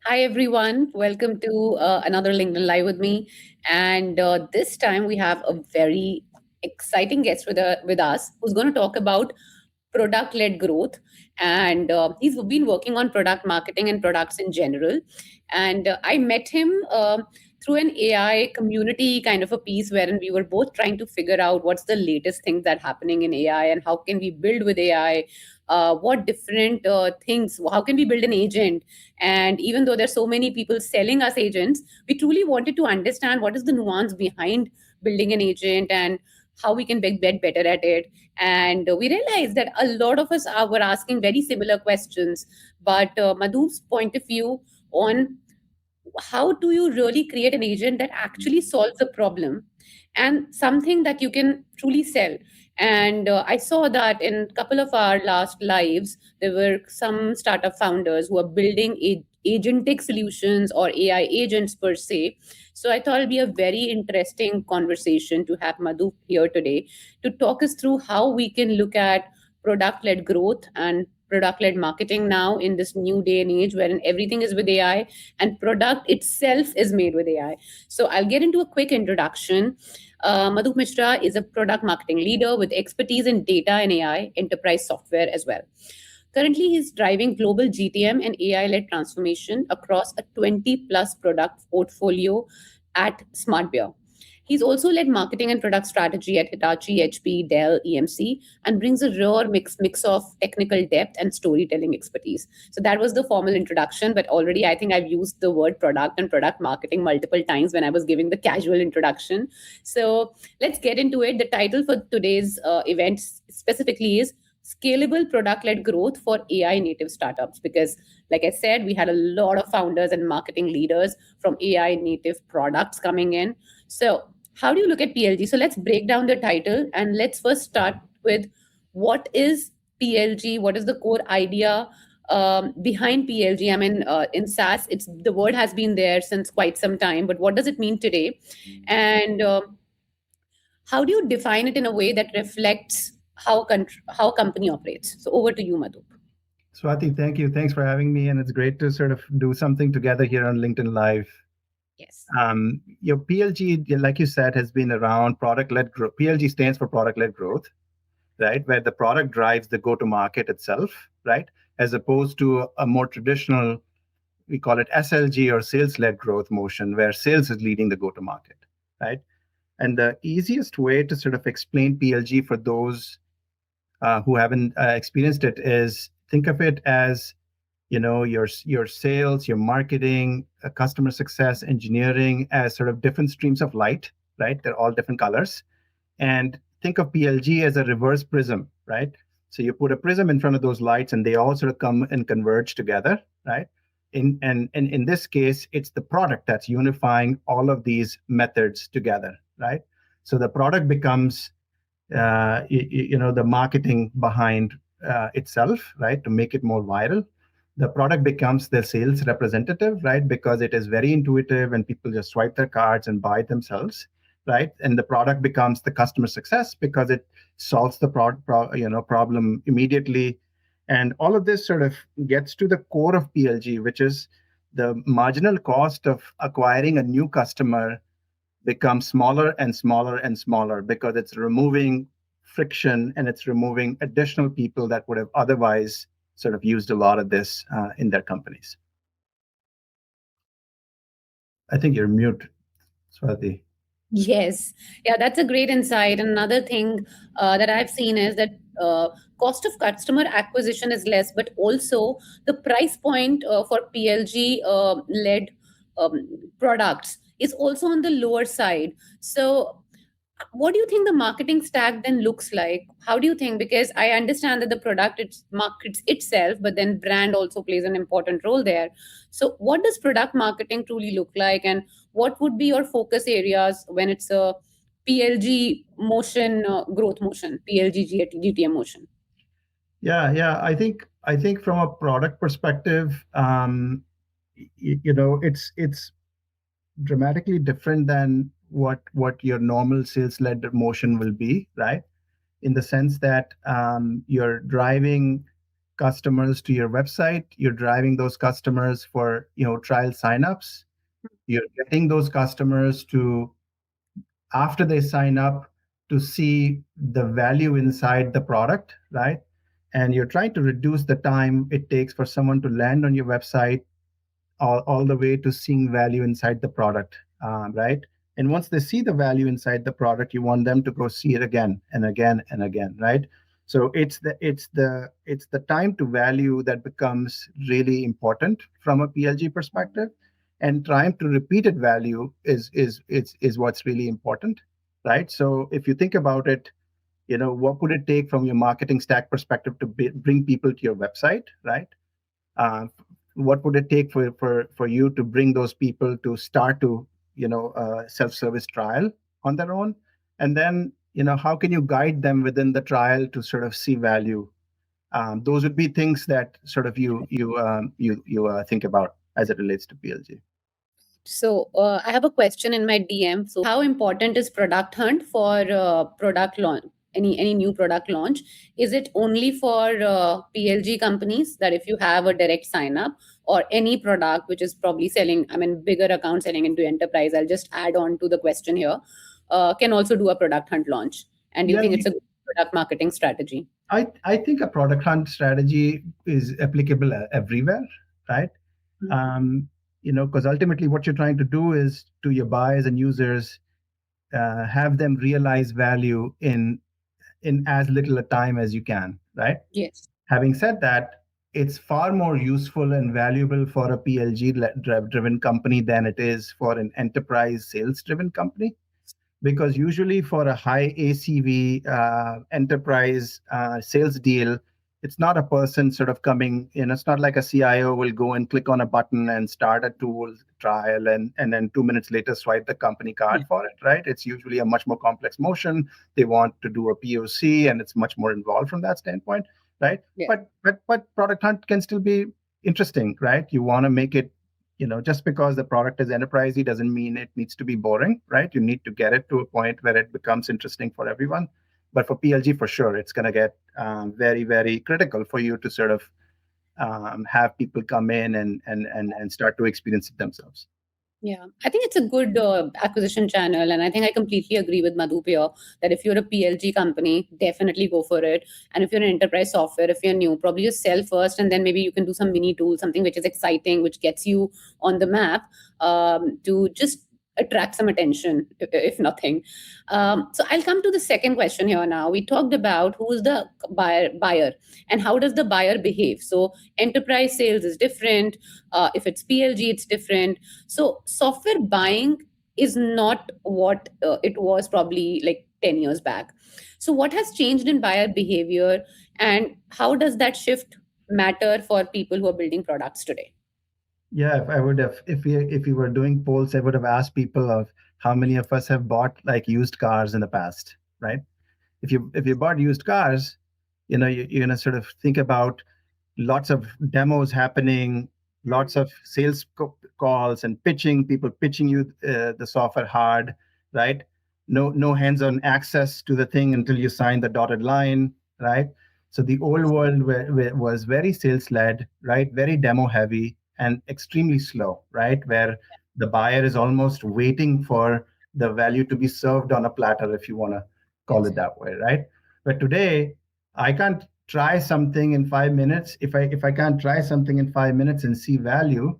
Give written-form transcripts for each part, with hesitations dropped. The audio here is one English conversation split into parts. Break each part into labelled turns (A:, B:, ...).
A: Hi, everyone. Welcome to another LinkedIn Live with me. And this time we have a very exciting guest with us who's going to talk about product led growth. And he's been working on product marketing and products in general. And I met him through an AI community kind of a piece wherein we were both trying to figure out what's the latest things that happening in AI and how can we build with AI. What different things, how can we build an agent? And even though there's so many people selling us agents, we truly wanted to understand what is the nuance behind building an agent and how we can get better at it. And we realized that a lot of us were asking very similar questions. But Madhup's point of view on how do you really create an agent that actually solves a problem and something that you can truly sell. And I saw that in a couple of our last lives there were some startup founders who are building agentic solutions or AI agents per se. So I thought it'll be a very interesting conversation to have Madhu here today to talk us through how we can look at product led growth and product led marketing now in this new day and age wherein everything is with AI and product itself is made with AI. So I'll get into a quick introduction. Madhup Mishra is a product marketing leader with expertise in data and AI, enterprise software as well. Currently, he's driving global GTM and AI-led transformation across a 20 plus product portfolio at SmartBear. He's also led marketing and product strategy at Hitachi, HP, Dell, EMC, and brings a rare mix of technical depth and storytelling expertise. So that was the formal introduction, but already I think I've used the word product and product marketing multiple times when I was giving the casual introduction. So let's get into it. The title for today's event specifically is Scalable Product Led Growth for AI Native Startups. Because, like I said, we had a lot of founders and marketing leaders from AI native products coming in. So, how do you look at PLG? So, let's break down the title and let's first start with what is PLG? What is the core idea behind PLG? I mean, in SaaS, it's the word has been there since quite some time, but what does it mean today? And how do you define it in a way that reflects how company operates? So over to you, Madhu.
B: Swati, thank you. Thanks for having me. And it's great to sort of do something together here on LinkedIn Live.
A: Yes.
B: Your PLG, like you said, has been around product-led growth. PLG stands for product-led growth, right? Where the product drives the go-to-market itself, right? As opposed to a more traditional, we call it SLG or sales-led growth motion, where sales is leading the go-to-market, right? And the easiest way to sort of explain PLG for those who haven't experienced it is think of it as your sales, your marketing, customer success, engineering as sort of different streams of light, right? They're all different colors. And think of PLG as a reverse prism, right? So you put a prism in front of those lights and they all sort of come and converge together, right? And in this case, it's the product that's unifying all of these methods together, right? So the product becomes the marketing behind itself, right, to make it more viral. The product becomes the sales representative, right, because it is very intuitive and people just swipe their cards and buy it themselves, right? And the product becomes the customer success because it solves the problem immediately. And all of this sort of gets to the core of PLG, which is the marginal cost of acquiring a new customer becomes smaller and smaller and smaller because it's removing friction and it's removing additional people that would have otherwise sort of used a lot of this in their companies. I think you're mute, Swati.
A: Yes. Yeah, that's a great insight. Another thing that I've seen is that cost of customer acquisition is less, but also the price point for PLG led products is also on the lower side. So what do you think the marketing stack then looks like? How do you think? Because I understand that the product it markets itself, but then brand also plays an important role there. So what does product marketing truly look like, and what would be your focus areas when it's a PLG motion, growth motion, PLG GTM motion?
B: Yeah. I think from a product perspective, it's dramatically different than what your normal sales led motion will be, right? In the sense that you're driving customers to your website. You're driving those customers for trial signups. You're getting those customers to, after they sign up, to see the value inside the product, right? And you're trying to reduce the time it takes for someone to land on your website, all the way to seeing value inside the product, right? And once they see the value inside the product, you want them to go see it again and again and again, right? So it's the time to value that becomes really important from a PLG perspective, and time to repeated value is what's really important, right? So if you think about it, what would it take from your marketing stack perspective to bring people to your website, right? uh, what would it take for you to bring those people to start to self-service trial on their own, and then how can you guide them within the trial to sort of see value? Those would be things that sort of you think about as it relates to PLG.
A: So I have a question in my DM. So how important is product hunt for product launch? Any new product launch? Is it only for PLG companies that if you have a direct sign up, or any product which is probably selling, I mean, bigger account selling into enterprise? I'll just add on to the question here. Can also do a product hunt launch. And do you
B: Yeah,
A: think it's a good product marketing strategy?
B: I think a product hunt strategy is applicable everywhere, right? um, because ultimately what you're trying to do is to your buyers and users, have them realize value in as little a time as you can, right?
A: Yes.
B: Having said that, it's far more useful and valuable for a PLG driven company than it is for an enterprise sales driven company, because usually for a high ACV enterprise sales deal, it's not a person sort of coming in. It's not like a CIO will go and click on a button and start a tool trial, and then 2 minutes later swipe the company card
A: Yeah.
B: for it, right? It's usually a much more complex motion. They want to do a POC, and it's much more involved from that standpoint, right?
A: Yeah.
B: But product hunt can still be interesting, right? You want to make it, just because the product is enterprisey doesn't mean it needs to be boring, right? You need to get it to a point where it becomes interesting for everyone. But for PLG, for sure, it's going to get very, very critical for you to sort of have people come in and start to experience it themselves.
A: Yeah, I think it's a good acquisition channel, and I think I completely agree with Madhup here that if you're a PLG company, definitely go for it. And if you're an enterprise software, if you're new, probably just sell first, and then maybe you can do some mini tool, something which is exciting, which gets you on the map, to just attract some attention, if nothing. So I'll come to the second question here now. We talked about who is the buyer, and how does the buyer behave. So enterprise sales is different. If it's PLG, it's different. So software buying is not what it was probably like 10 years back. So what has changed in buyer behavior, and how does that shift matter for people who are building products today?
B: Yeah, if I would have, if we were doing polls, I would have asked people of how many of us have bought like used cars in the past, right? If you bought used cars, you're gonna sort of think about lots of demos happening, lots of sales calls and pitching, people pitching you the software hard, right? No hands-on access to the thing until you sign the dotted line, right? So the old world was very sales-led, right? Very demo-heavy and extremely slow, right? Where the buyer is almost waiting for the value to be served on a platter, if you want to call
A: Yes.
B: it that way, right? But today, I can't try something in 5 minutes. If I can't try something in 5 minutes and see value,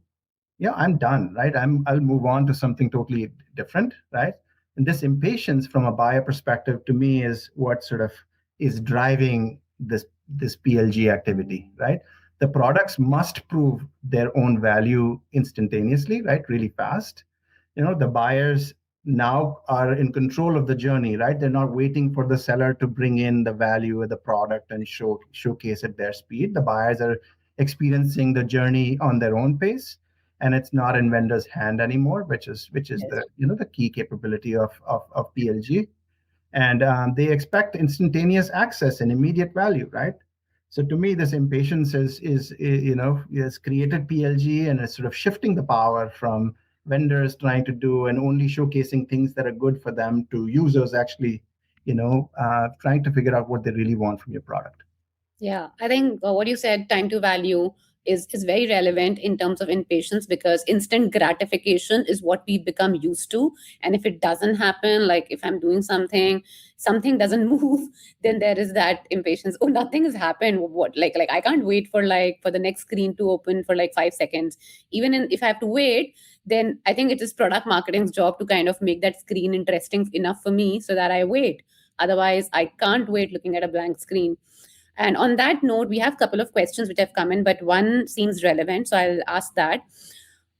B: yeah, I'm done, right? I'll move on to something totally different, right? And this impatience from a buyer perspective to me is what sort of is driving this PLG activity, right? The products must prove their own value instantaneously, right? Really fast. The buyers now are in control of the journey, right? They're not waiting for the seller to bring in the value of the product and showcase at their speed. The buyers are experiencing the journey on their own pace, and it's not in vendor's hand anymore, which is
A: Yes.
B: the key capability of PLG. And they expect instantaneous access and immediate value, right? So to me, this impatience is created PLG, and it's sort of shifting the power from vendors trying to do and only showcasing things that are good for them to users actually trying to figure out what they really want from your product.
A: Yeah, I think what you said, time to value, is very relevant in terms of impatience, because instant gratification is what we've become used to. And if it doesn't happen, like if I'm doing something, something doesn't move, then there is that impatience. Oh, nothing has happened. What? Like I can't wait for the next screen to open for like 5 seconds. If I have to wait, then I think it is product marketing's job to kind of make that screen interesting enough for me so that I wait. Otherwise, I can't wait looking at a blank screen. And on that note, we have a couple of questions which have come in, but one seems relevant. So I'll ask that.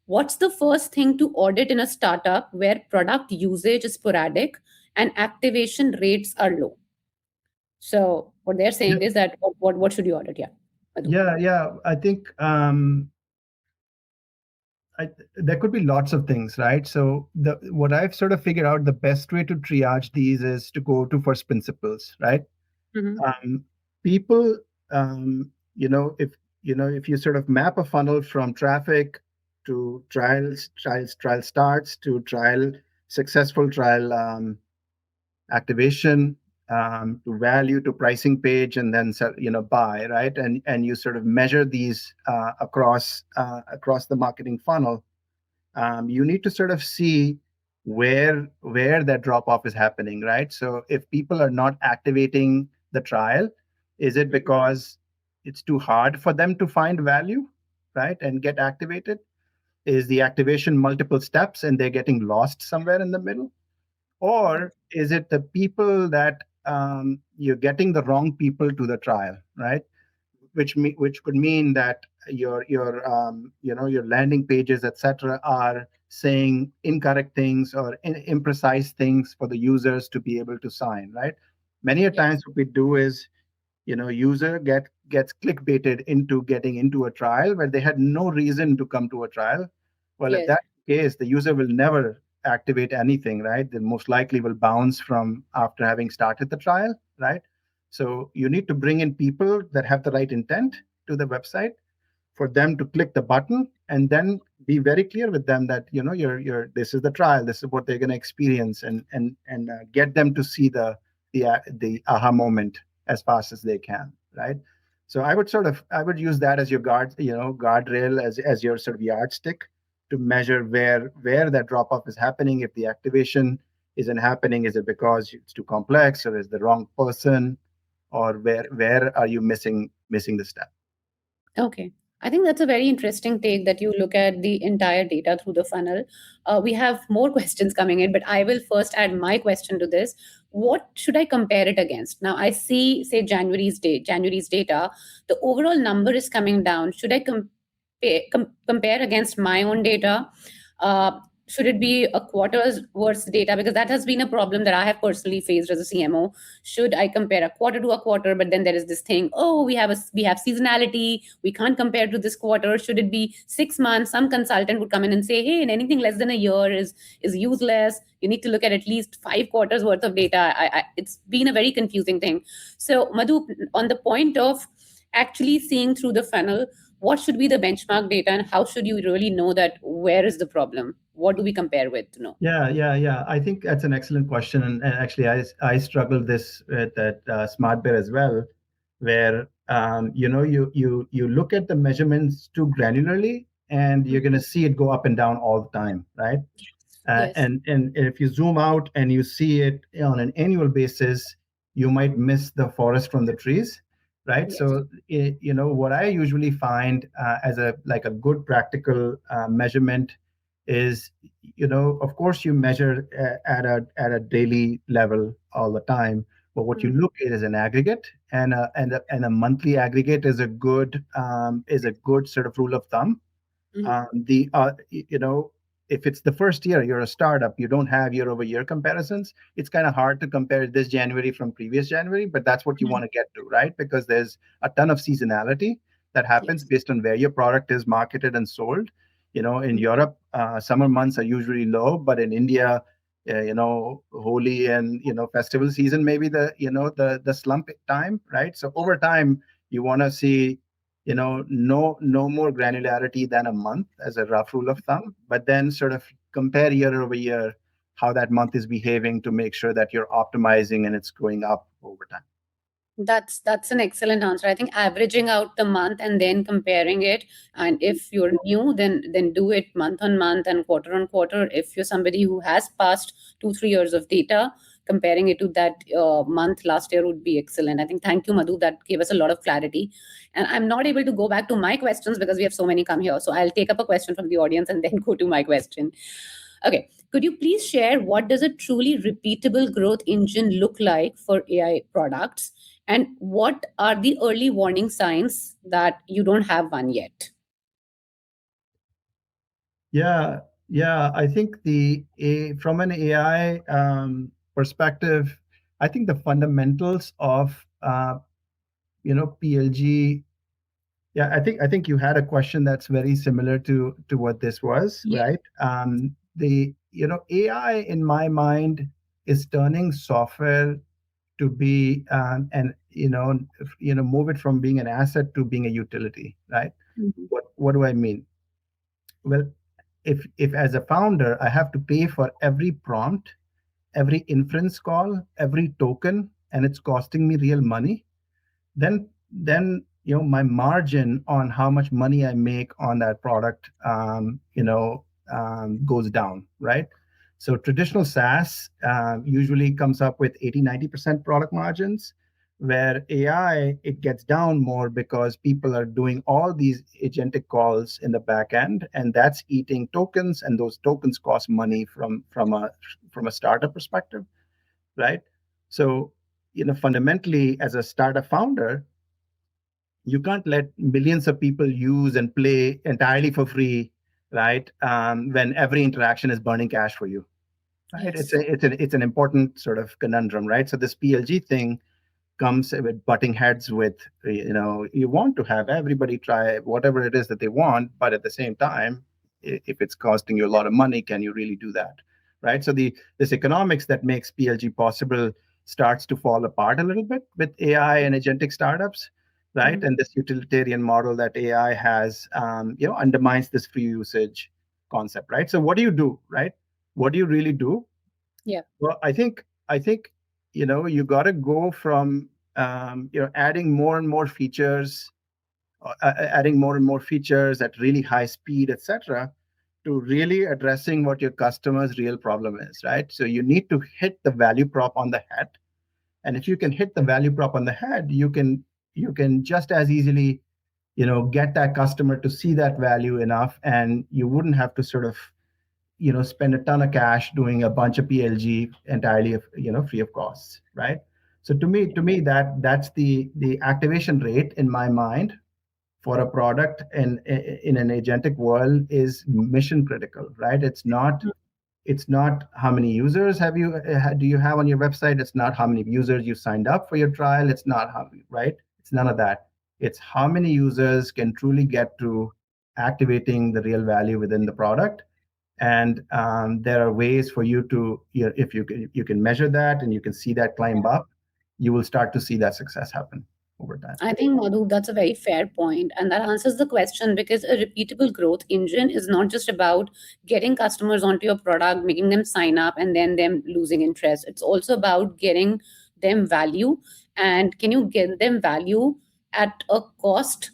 A: What's the first thing to audit in a startup where product usage is sporadic and activation rates are low? So what they're
B: Yeah,
A: saying is that what should you audit? Yeah. Madhu.
B: yeah. I think there could be lots of things, right? So the what I've sort of figured out, the best way to triage these is to go to first principles, right?
A: Mm-hmm.
B: um, People, if if you sort of map a funnel from traffic to trial starts to trial, successful trial, activation, to value, to pricing page, and then buy, right? And you sort of measure these across the marketing funnel. You need to sort of see where that drop off is happening, right? So if people are not activating the trial, is it because it's too hard for them to find value, right, and get activated? Is the activation multiple steps and they're getting lost somewhere in the middle? Or is it the people that, you're getting the wrong people to the trial, right? Which could mean that your landing pages, etc., are saying incorrect things or imprecise things for the users to be able to sign, right? Many a
A: Yes.
B: times what we do is, user gets clickbaited into getting into a trial where they had no reason to come to a trial. Well, if
A: Yes.
B: that's the case, the user will never activate anything, right? They most likely will bounce from after having started the trial, right? So you need to bring in people that have the right intent to the website for them to click the button, and then be very clear with them that, you're this is the trial, this is what they're going to experience, and get them to see the aha moment as fast as they can, right? So I would use that as your guardrail, as your sort of yardstick to measure where that drop off is happening. If the activation isn't happening, is it because it's too complex, or is the wrong person, or where are you missing the step?
A: Okay. I think that's a very interesting take, that you look at the entire data through the funnel. We have more questions coming in, but I will first add my question to this. What should I compare it against? Now, I see, say, January's data. The overall number is coming down. Should I compare against my own data? Should it be a quarter's worth data? Because that has been a problem that I have personally faced as a CMO. Should I compare a quarter to a quarter? But then there is this thing, oh, we have seasonality, we can't compare to this quarter. Should it be 6 months? Some consultant would come in and say, hey, and anything less than a year is useless. You need to look at least 5 quarters worth of data. It's been a very confusing thing. So Madhu, on the point of actually seeing through the funnel, what should be the benchmark data, and how should you really know that where is the problem? What do we compare with to know?
B: Yeah. I think that's an excellent question, and actually, I struggled this with at SmartBear as well, where, you look at the measurements too granularly, and you're going to see it go up and down all the time, right?
A: Yes.
B: And if you zoom out and you see it on an annual basis, you might miss the forest from the trees, right?
A: Yes.
B: So what I usually find, as a like a good practical measurement is, of course you measure at a daily level all the time, but what you
A: Mm-hmm.
B: look at is an aggregate, and a monthly aggregate is a good sort of rule of thumb.
A: Mm-hmm.
B: The if it's the first year, you're a startup, you don't have year over year comparisons, it's kind of hard to compare this January from previous January, but that's what you want to get to, right? Because there's a ton of seasonality that happens
A: Yes.
B: based on where your product is marketed and sold. In Europe, summer months are usually low, but in India, holy and festival season, maybe the slump time, right? So over time, you want to see, no more granularity than a month as a rough rule of thumb, but then sort of compare year over year how that month is behaving to make sure that you're optimizing and it's going up over time.
A: That's an excellent answer. I think averaging out the month and then comparing it. And if you're new, then do it month on month and quarter on quarter. If you're somebody who has passed 2 3 years of data, comparing it to that month last year would be excellent. I think thank you, Madhu. That gave us a lot of clarity. And I'm not able to go back to my questions because we have so many come here. So I'll take up a question from the audience and then go to my question. Okay. Could you please share what does a truly repeatable growth engine look like for AI products? And what are the early warning signs that you don't have one yet?
B: Yeah, yeah. I think from an AI perspective, I think the fundamentals of PLG. Yeah, I think you had a question that's very similar to what this was,
A: Yeah.
B: right? The AI in my mind is turning software to be and move it from being an asset to being a utility, right?
A: Mhm.
B: What do I mean? Well, if as a founder I have to pay for every prompt, every inference call, every token, and it's costing me real money, then my margin on how much money I make on that product goes down, right? So traditional SaaS usually comes up with 80-90% product margins, where AI, it gets down more because people are doing all these agentic calls in the back end, and that's eating tokens, and those tokens cost money from a startup perspective, right? So fundamentally, as a startup founder, you can't let millions of people use and play entirely for free, right? When every interaction is burning cash for you, right? It's
A: Yes.
B: a, it's an it's an important sort of conundrum, right? So this PLG thing comes with butting heads with, you want to have everybody try whatever it is that they want, but at the same time, if it's costing you a lot of money, can you really do that, right? So this economics that makes PLG possible starts to fall apart a little bit with AI and agentic startups, right?
A: Mhm.
B: And this utilitarian model that AI has, undermines this free usage concept, right? So what do you do, right? What do you really do?
A: Yeah.
B: Well, I think you got to go from adding more and more features, adding more and more features at really high speed, etc., to really addressing what your customer's real problem is, right? So you need to hit the value prop on the head, and if you can hit the value prop on the head, you can just as easily get that customer to see that value enough, and you wouldn't have to sort of spend a ton of cash doing a bunch of PLG entirely free of costs, right? So to me that's the activation rate in my mind for a product in an agentic world is mission critical, right? It's not how many users do you have on your website. It's not how many users you signed up for your trial. It's not how, right? It's none of that. It's how many users can truly get to activating the real value within the product. And there are ways for you to, if you can measure that and you can see that climb up, you will start to see that success happen over time.
A: I think, Madhu, that's a very fair point, and that answers the question because a repeatable growth engine is not just about getting customers onto your product, making them sign up, and then them losing interest. It's also about getting them value, and can you get them value at a cost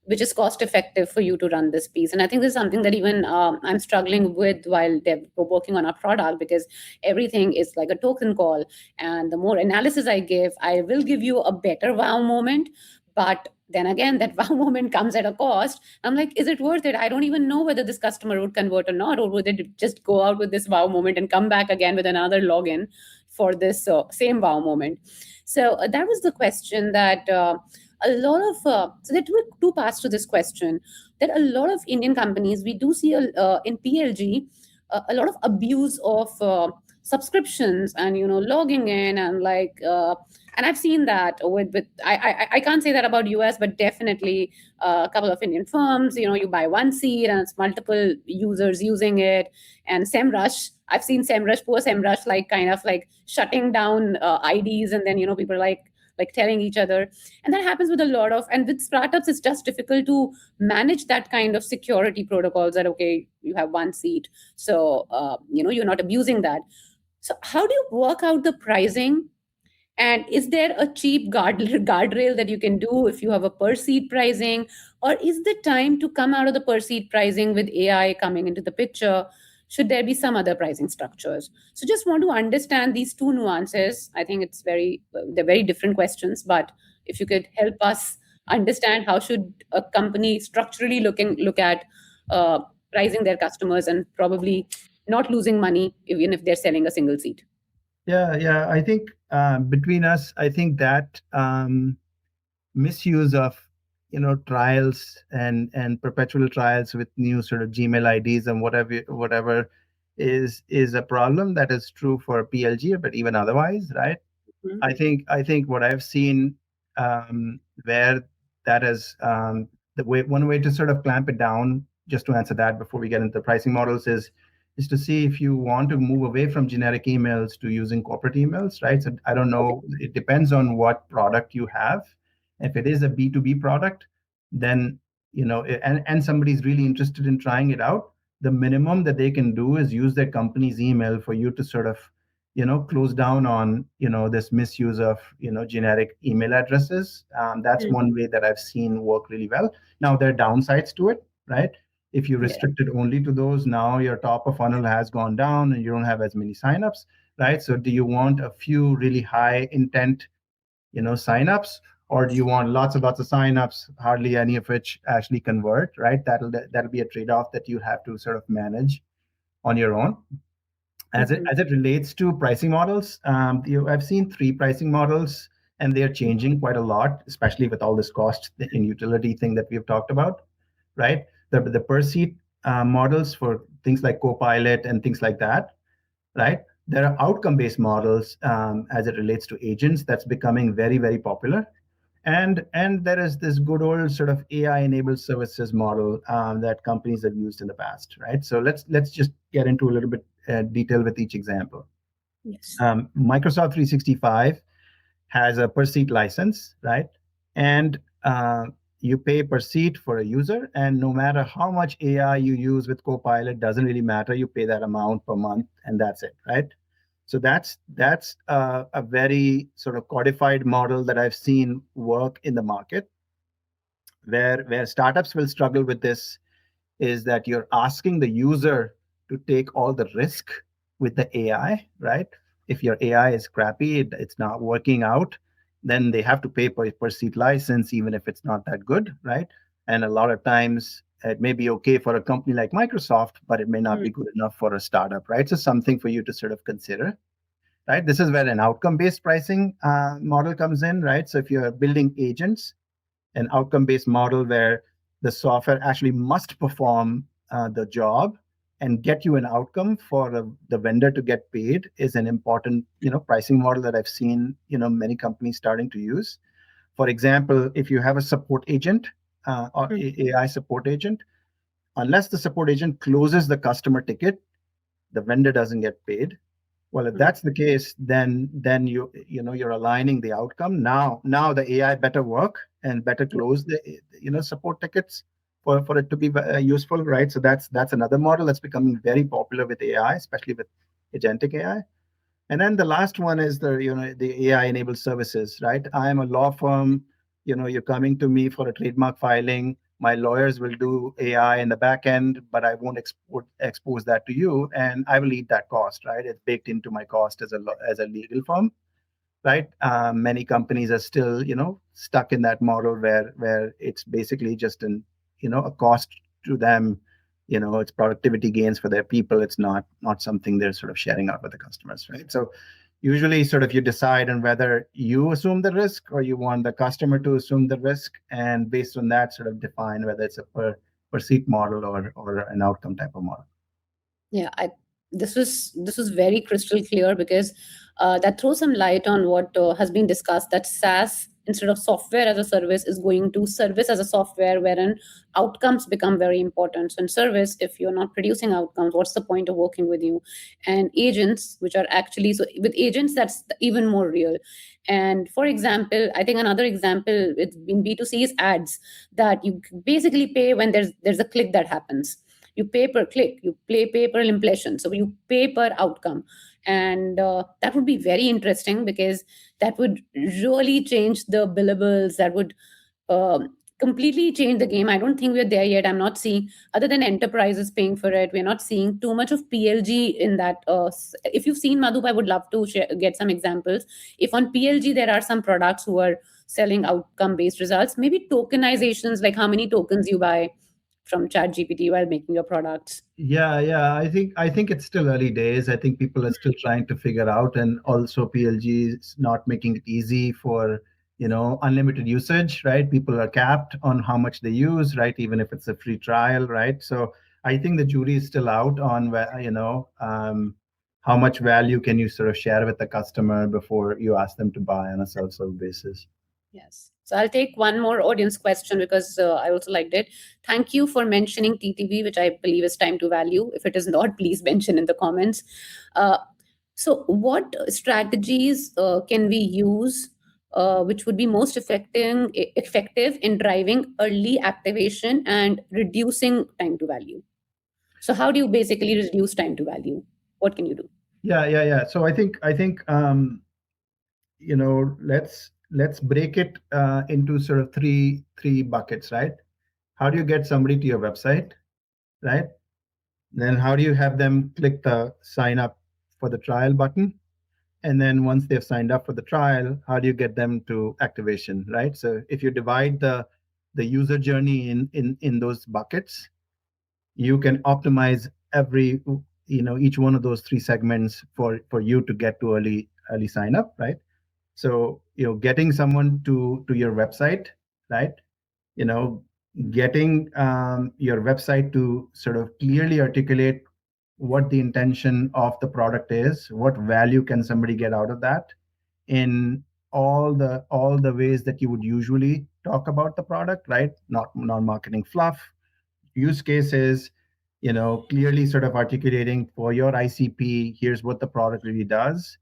A: which is cost effective for you to run this piece. And I think this is something that even I'm struggling with while we're working on our product, because everything is like a token call, and the more analysis I give, I will give you a better wow moment. But then again, that wow moment comes at a cost. I'm like, is it worth it? I don't even know whether this customer would convert or not, or would it just go out with this wow moment and come back again with another login for this same wow moment. So that was the question that a lot of so there were two parts to this question. That a lot of Indian companies, we do see in PLG a lot of abuse of subscriptions and logging in and and I've seen that with I can't say that about US, but definitely a couple of Indian firms. You buy one seat and it's multiple users using it. And SEMrush, I've seen SEMrush, poor SEMrush, like kind of like shutting down IDs, and then people are like telling each other. And that happens with a lot of, and with startups it's just difficult to manage that kind of security protocols, that okay, you have one seat, so you're not abusing that. So how do you work out the pricing And is there a cheap guardrail that you can do if you have a per seat pricing? Or is the time to come out of the per seat pricing with AI coming into the picture? Should there be some other pricing structures? So just want to understand these two nuances. I think they're very different questions, but if you could help us understand how should a company structurally look at uh, pricing their customers and probably not losing money even if they're selling a single seat.
B: Yeah. I think between us, I think that misuse of trials and perpetual trials with new sort of Gmail IDs and whatever is a problem that is true for PLG, but even otherwise, right?
A: Mhm.
B: I think what I've seen, where that is, the way one way to sort of clamp it down, just to answer that before we get into the pricing models, is to see if you want to move away from generic emails to using corporate emails, right? So I don't
A: Okay.
B: know, it depends on what product you have. If it is a B2B product, then and somebody's really interested in trying it out, the minimum that they can do is use their company's email for you to sort of close down on this misuse of generic email addresses. That's
A: Mm.
B: one way that I've seen work really well. Now there are downsides to it, right? If you
A: Yeah.
B: restrict it only to those, now your top of funnel has gone down and you don't have as many signups, right? So do you want a few really high intent signups, or do you want lots of signups, hardly any of which actually convert, right? That'll be a trade-off that you have to sort of manage on your own. As it
A: Mhm.
B: as it relates to pricing models, I've seen three pricing models, and they are changing quite a lot, especially with all this cost and utility thing that we've talked about, right? The per seat models for things like Copilot and things like that, right? There are outcome-based models as it relates to agents that's becoming very, very popular. And there is this good old sort of AI-enabled services model that companies have used in the past, right? So let's just get into a little bit detail with each example.
A: Yes.
B: Microsoft 365 has a per seat license, right? And you pay per seat for a user, and no matter how much AI you use with Copilot, doesn't really matter. You pay that amount per month, and that's it, right? So that's a very sort of codified model that I've seen work in the market. Where startups will struggle with this is that you're asking the user to take all the risk with the AI, right? If your AI is crappy, it's not working out, then they have to pay per seat license, even if it's not that good, right? And a lot of times it may be okay for a company like Microsoft, but it may not
A: Mm.
B: be good enough for a startup, right? So something for you to sort of consider, right? This is where an outcome-based pricing model comes in, right? So if you're building agents, an outcome-based model where the software actually must perform the job and get you an outcome for the vendor to get paid is an important pricing model that I've seen many companies starting to use. For example, if you have a support agent or
A: Mm.
B: AI support agent, unless the support agent closes the customer ticket, the vendor doesn't get paid. Well, if
A: Mm.
B: that's the case, then you're aligning the outcome. Now the AI better work and better
A: Yeah.
B: close the support tickets for it to be useful, right? So that's another model that's becoming very popular with AI, especially with agentic AI. And then the last one is the AI enabled services, right? I am a law firm. You're coming to me for a trademark filing. My lawyers will do AI in the back end, but I won't expose that to you, and I will eat that cost, right? It's baked into my cost as a legal firm, right? Many companies are still, stuck in that model where it's basically just a cost to them. It's productivity gains for their people. It's not something they're sort of sharing out with the customers, right? So usually, sort of you decide on whether you assume the risk or you want the customer to assume the risk, and based on that, sort of define whether it's a per seat model or an outcome type of model.
A: Yeah, this was very crystal clear because that throws some light on what has been discussed, that SaaS instead of software as a service is going to service as a software, wherein outcomes become very important. So in service, if you're not producing outcomes, what's the point of working with you? And agents, which are actually, so with agents, that's even more real. And for example, I think another example in B2C is ads, that you basically pay when there's a click that happens. You pay per click, you pay per impression, so you pay per outcome. And that would be very interesting, because that would really change the billables. That would completely change the game. I don't think we're there yet. I'm not seeing, other than enterprises paying for it, we're not seeing too much of PLG in that. If you've seen Madhup, I would love to get some examples. If on PLG there are some products who are selling outcome based results, maybe tokenizations, like how many tokens you buy from ChatGPT while making your products.
B: Yeah. I think it's still early days. I think people are still trying to figure out, and also PLG is not making it easy for unlimited usage, right? People are capped on how much they use, right? Even if it's a free trial, right? So I think the jury is still out on how much value can you sort of share with the customer before you ask them to buy on a self-serve basis.
A: Yes. So I'll take one more audience question, because I also liked it. Thank you for mentioning TTV, which I believe is time to value. If it is not, please mention in the comments. Uh, so, what strategies can we use, which would be most effective in driving early activation and reducing time to value? So, how do you basically reduce time to value? What can you do?
B: Yeah. So I think let's break it into sort of three buckets, right? How do you get somebody to your website, right? Then how do you have them click the sign up for the trial button? And then once they've signed up for the trial, how do you get them to activation, right? So if you divide the user journey in those buckets, you can optimize every each one of those three segments for you to get to early sign up, right? So getting someone to your website, right? you know Getting your website to sort of clearly articulate what the intention of the product is, what value can somebody get out of that, in all the ways that you would usually talk about the product, right? Not non-marketing fluff, use cases, clearly sort of articulating for your ICP, here's what the product really does,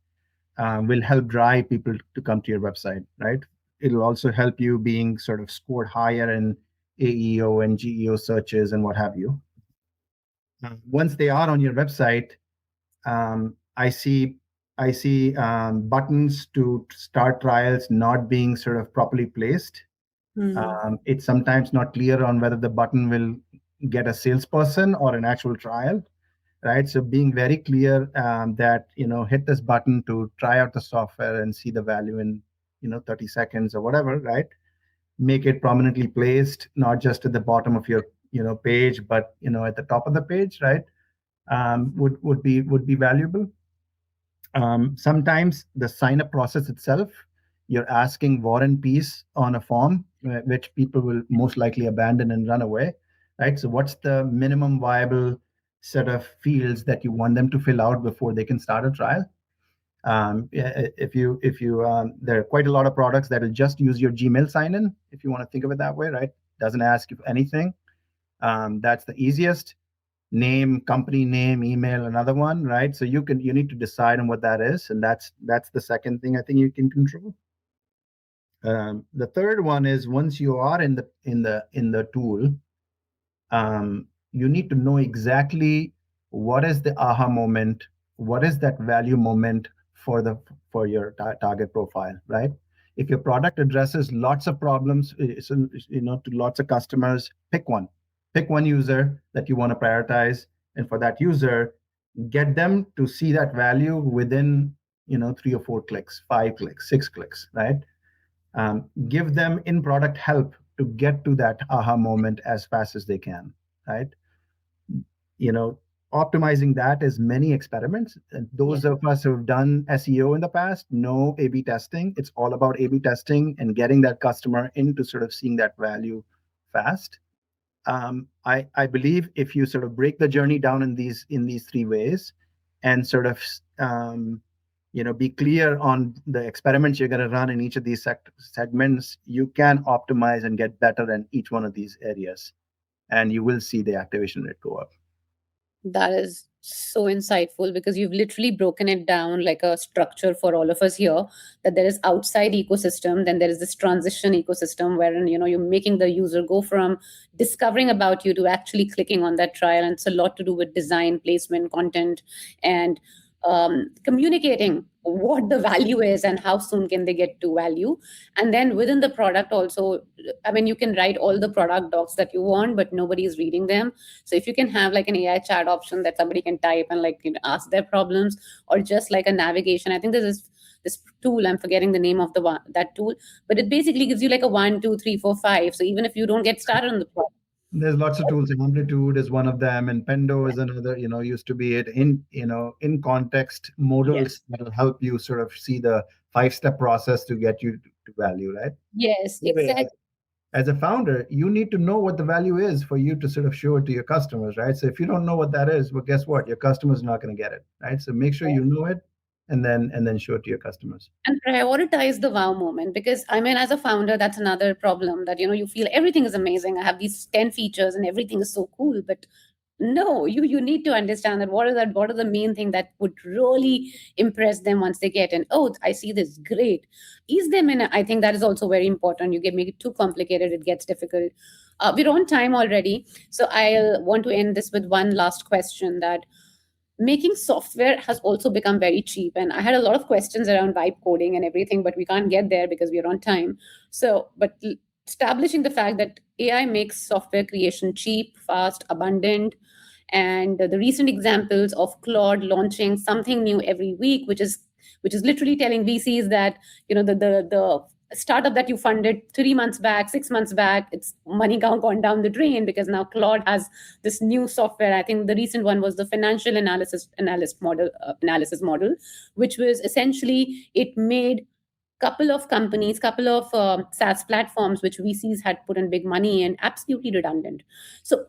B: will help drive people to come to your website, right? It'll also help you being sort of scored higher in AEO and GEO searches and what have you. Once they are on your website, I see buttons to start trials not being sort of properly placed.
A: Hmm.
B: It's sometimes not clear on whether the button will get a salesperson or an actual trial, right? So being very clear that hit this button to try out the software and see the value in 30 seconds or whatever, right? Make it prominently placed, not just at the bottom of your page, but at the top of the page, right? Would be valuable. Sometimes the sign up process itself, you're asking war and peace on a form, which people will most likely abandon and run away, right? So what's the minimum viable set of fields that you want them to fill out before they can start a trial? If you there are quite a lot of products that will just use your Gmail sign in, if you want to think of it that way, right? Doesn't ask you anything. That's the easiest. Name, company name, email, another one, right? So you need to decide on what that is, and that's the second thing I think you can control. The third one is, once you are in the tool, you need to know exactly what is the aha moment, what is that value moment for your target profile, right? If your product addresses lots of problems, to lots of customers, pick one user that you want to prioritize, and for that user, get them to see that value within 3 or 4 clicks, 5 clicks, 6 clicks, right? Give them in product help to get to that aha moment as fast as they can, right? you know Optimizing that is many experiments, and
A: Yeah.
B: those of us who have done SEO in the past know A/B testing. It's all about A/B testing and getting that customer into sort of seeing that value fast. I believe if you sort of break the journey down in these three ways, and sort of be clear on the experiments you're going to run in each of these segments, you can optimize and get better in each one of these areas, and you will see the activation rate go up.
A: That is So insightful, because you've literally broken it down like a structure for all of us here, that there is outside ecosystem, then there is this transition ecosystem wherein you're making the user go from discovering about you to actually clicking on that trial. And it's a lot to do with design, placement, content, and communicating what the value is and how soon can they get to value. And then within the product also, I mean, you can write all the product docs that you want, but nobody is reading them. So if you can have like an AI chat option that somebody can type and like ask their problems, or just like a navigation. I think this tool, I'm forgetting the name of the one, that tool, but it basically gives you like a 1 2 3 4 5. So even if you don't get started on the product.
B: There's lots of tools. Amplitude is one of them, and Pendo is another. Used to be it in in context modals that will help you sort of see the 5-step process to get you to value, right?
A: Yes,
B: Anyway,
A: exactly.
B: as a founder, you need to know what the value is for you to sort of show it to your customers, right? So if you don't know what that is, well, guess what? Your customers are not going to get it, right? So make sure you know it, and then show it to your customers.
A: And prioritize the wow moment, because I mean, as a founder, that's another problem, that you feel everything is amazing, I have these 10 features and everything is so cool. But no, you need to understand that what are the main thing that would really impress them once they get in. Oh, I see this, great. Ease them in. I think that is also very important. You get make it too complicated, it gets difficult. We're on time already, so I'll want to end this with one last question, that making software has also become very cheap. And I had a lot of questions around vibe coding and everything, but we can't get there because we're on time. So, but establishing the fact that AI makes software creation cheap, fast, abundant, and the recent examples of Claude launching something new every week, which is literally telling VCs that the startup that you funded 3 months back, 6 months back, it's money gone down the drain because now Claude has this new software. I think the recent one was the financial analysis model, which was essentially, it made couple of companies, couple of SaaS platforms which VCs had put in big money in, absolutely redundant. So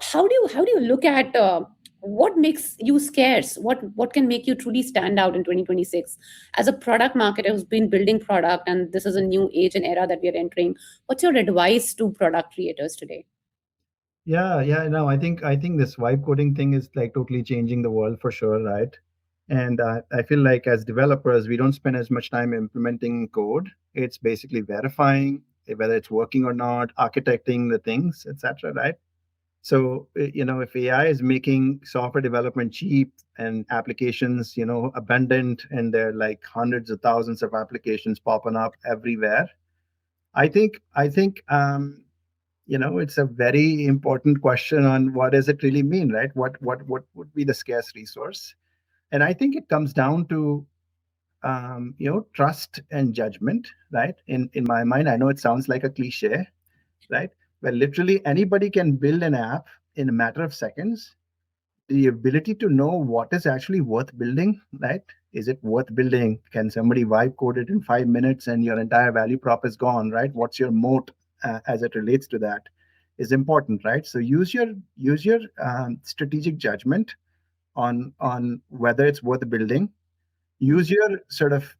A: how do you look at what makes you scarce? What can make you truly stand out in 2026 as a product marketer who's been building product, and this is a new age and era that we are entering? What's your advice to product creators today?
B: Yeah, yeah, no, I think this vibe coding thing is like totally changing the world for sure, right? And I feel like as developers, we don't spend as much time implementing code. It's basically verifying whether it's working or not, architecting the things, etc., right? So, if AI is making software development cheap and applications, abundant, and there are like hundreds of thousands of applications popping up everywhere, I think it's a very important question on what does it really mean, right? What would be the scarce resource? And I think it comes down to trust and judgment, right? In my mind, I know it sounds like a cliche, right? Where literally anybody can build an app in a matter of seconds. The ability to know what is actually worth building, right? Is it worth building? Can somebody vibe code it in 5 minutes and your entire value prop is gone, right? What's your moat as it relates to that is important, right? So use your strategic judgment on whether it's worth building. Use your sort of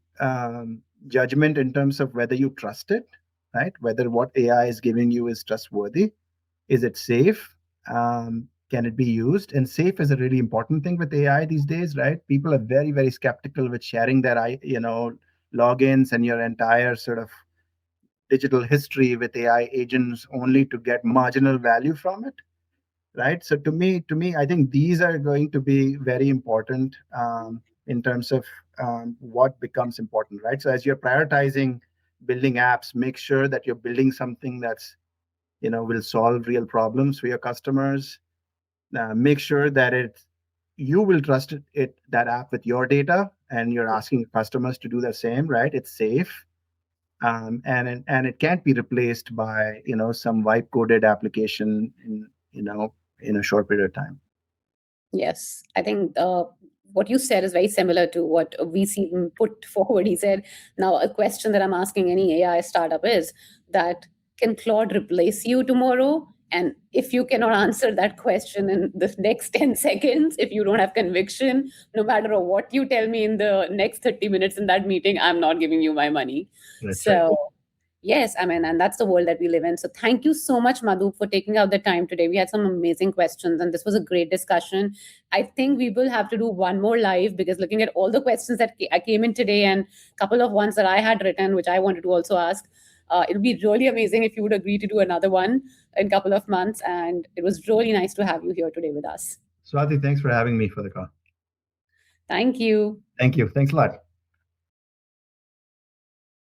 B: judgment in terms of whether you trust it, right? Whether what AI is giving you is trustworthy. Is it safe? Can it be used? And safe is a really important thing with AI these days, right? People are very, very skeptical with sharing their, logins and your entire sort of digital history with AI agents only to get marginal value from it, right? So to me, I think these are going to be very important in terms of what becomes important, right? So as you're prioritizing building apps, make sure that you're building something that's will solve real problems for your customers. Make sure that you will trust that app with your data, and you're asking customers to do the same, right? It's safe, and it can't be replaced by some vibe coded application in a short period of time.
A: Yes, I think what you said is very similar to what VC put forward. He said, now a question that I'm asking any AI startup is that, can Claude replace you tomorrow? And if you cannot answer that question in the next 10 seconds, if you don't have conviction, no matter what you tell me in the next 30 minutes in that meeting, I'm not giving you my money.
B: That's right.
A: So Yes, I mean, and that's the world that we live in. So thank you so much, Madhu, for taking out the time today. We had some amazing questions, and this was a great discussion. I think we will have to do one more live, because looking at all the questions that came in today and a couple of ones that I had written, which I wanted to also ask, it would be really amazing if you would agree to do another one in a couple of months. And it was really nice to have you here today with us.
B: Swati, thanks for having me for the call.
A: Thank you.
B: Thank you. Thanks a lot.